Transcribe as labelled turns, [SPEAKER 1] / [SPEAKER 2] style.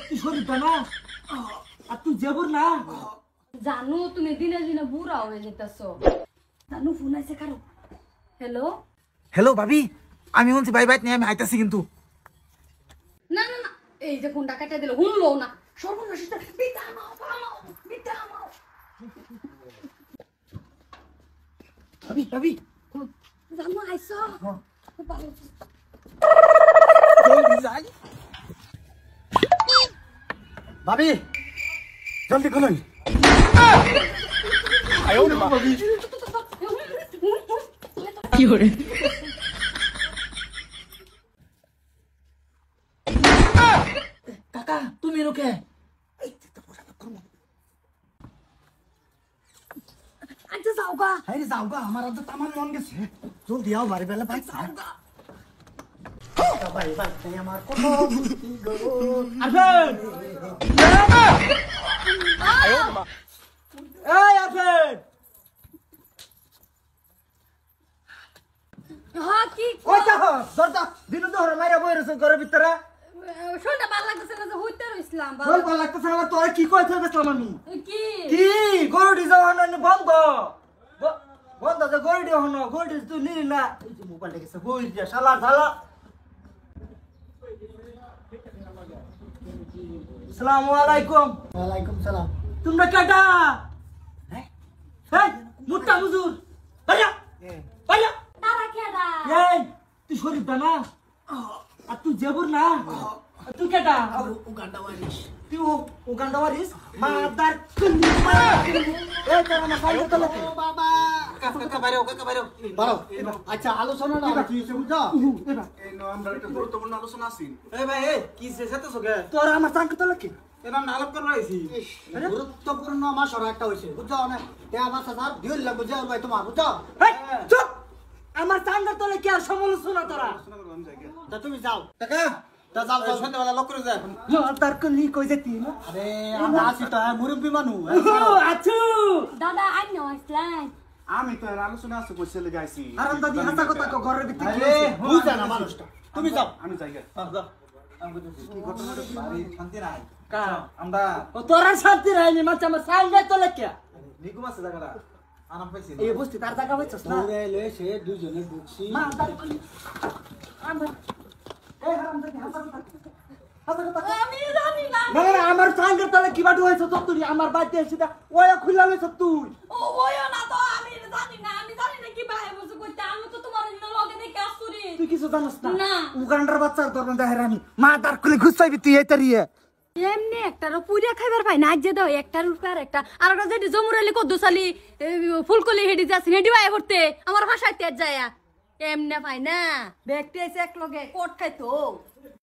[SPEAKER 1] তুই শরীরটা না আর তুই জেবর না
[SPEAKER 2] জানো তুমি দিনে দিনে বুড়া হয়ে যেতেছো জানো ফোন আইছে কারো হ্যালো
[SPEAKER 1] হ্যালো ভাবি আমি বলছি বাই বাই নিয়ে আমি আইতাছি কিন্তু
[SPEAKER 2] না না না এই যে ফোনটা কেটে দিল শুনলো না সর্বনাশ বিটা মাও বিটা মাও
[SPEAKER 1] ভাবি ভাবি
[SPEAKER 2] জানো আইছো
[SPEAKER 1] ভাবি জলদি খুলুন ভাবি
[SPEAKER 2] কি হরে
[SPEAKER 1] কাকা তুমি রোকে
[SPEAKER 2] আচ্ছা যাও গা
[SPEAKER 1] আরে যাও গা আমার তো তামান মন গেছে জলদি আও বাড়ি বেলা ভাই যাও গা ভাই ভাই তাই আমার কত বুদ্ধি গো আফেন এই আফেন
[SPEAKER 2] হ্যাঁ কি
[SPEAKER 1] কইতা হ দরজা দিন দহর মাইরা বইরছ ঘরের ভিতরে
[SPEAKER 2] শোনটা ভালো লাগতেছে না যে হইতে রইছিলাম
[SPEAKER 1] বল ভালো লাগতেছে না তোর কি কইতে গেছলাম আমি
[SPEAKER 2] কি
[SPEAKER 1] কি গরুটি যাওয়া না বন্ধ বন্ধ যে গরুটি হন গরুটি তুই নিলি না এই যে মোবাইল দেখেছে বই দিয়া শালা শালা আসসালামু আলাইকুম ওয়ালাইকুম সালাম তোমরা কেডা হ্যাঁ এই মুট্টা হুজুর ভাইয়া ভাইয়া
[SPEAKER 2] তারা কেডা
[SPEAKER 1] এই তুই শরীফটা না আর তুই জেবর না তুই কেডা উগান্ডা ওয়ারিস তুই উগান্ডা ওয়ারিস মাদার কুন্নি এই তোরা না সাইড তো লাগে বাবা কাকা বাইরে বারো আচ্ছা আলোচনা না কি হইছে বুঝা এই নো আমরা একটা গুরুত্বপূর্ণ আলোচনা আছে এই ভাই এই কি শেষাতেছ গে তোরা আমার চাঙ্ক তো লাগে এরা নালক করব আইছি গুরুত্বপূর্ণ মাসরা একটা হইছে বুঝছো না তে আমার স্যার দিল লাগবে যে ভাই তোমার বুঝছো এই চুপ আমার চাঙ্গার তলে কি আর সমালোচনা তোরা তা তুমি যাও কাকা তা যাও যাও সন্ধ্যাবেলা লক করে যায় তার কোনি কই যেতি না আরে আমরা আছি তো মুরব্বি মানু আছু
[SPEAKER 2] দাদা আই নো আসলাই
[SPEAKER 3] আমি তো আলোচনা আছে কইছে লাগি আইছি
[SPEAKER 1] আরাম দাদি হাসা কথা কো ঘরের ভিতরে কি
[SPEAKER 3] বুঝা না মানুষটা
[SPEAKER 1] তুমি যাও
[SPEAKER 3] আমি যাই গে
[SPEAKER 1] যাও
[SPEAKER 3] কি ঘটনা বাড়ি শান্তি নাই
[SPEAKER 1] কা
[SPEAKER 3] আমরা
[SPEAKER 1] ও তোরা শান্তি রাইনি মাছ আমার চাঙ্গার তলে কি
[SPEAKER 3] নিকুম আছে জায়গাটা আরাম পাইছি
[SPEAKER 1] এই বস্তি তার জায়গা হইছস না
[SPEAKER 3] ওরে লয়ে সে দুইজনে ঢুকছি
[SPEAKER 1] মা তার কোনি আমরা এই হারাম দাদি হাসা কথা
[SPEAKER 2] আমি জানি না
[SPEAKER 1] না না আমার চাঙ্গার তলে কি বাটু হইছ তুই আমার বাইতে এসে ওয়া খুলা লইছ তুই
[SPEAKER 2] ও ওয়ো না তো আমি জানি না কি ভাই বসে কইতে আমি তো তোমার জন্য লগে দেখে আসুরি
[SPEAKER 1] তুই কিছু জানিস না
[SPEAKER 2] না।
[SPEAKER 1] উগান্ডার বাচ্চার তোর মধ্যে হেরানি মা তার কোলে ঘুষাইবি তুই এটারিয়ে
[SPEAKER 2] এমনি একটার পুরিয়া খাইবার পাই না যে দাও একটার উপর একটা আর একটা যেটি জমুরালি কদ্দুসালি ফুলকলি হেডি যাচ্ছে হেডি ভাই করতে আমার ভাষায় তেজ যায় এমনি পাই না ব্যক্তি এসে এক লগে কোট খাইতো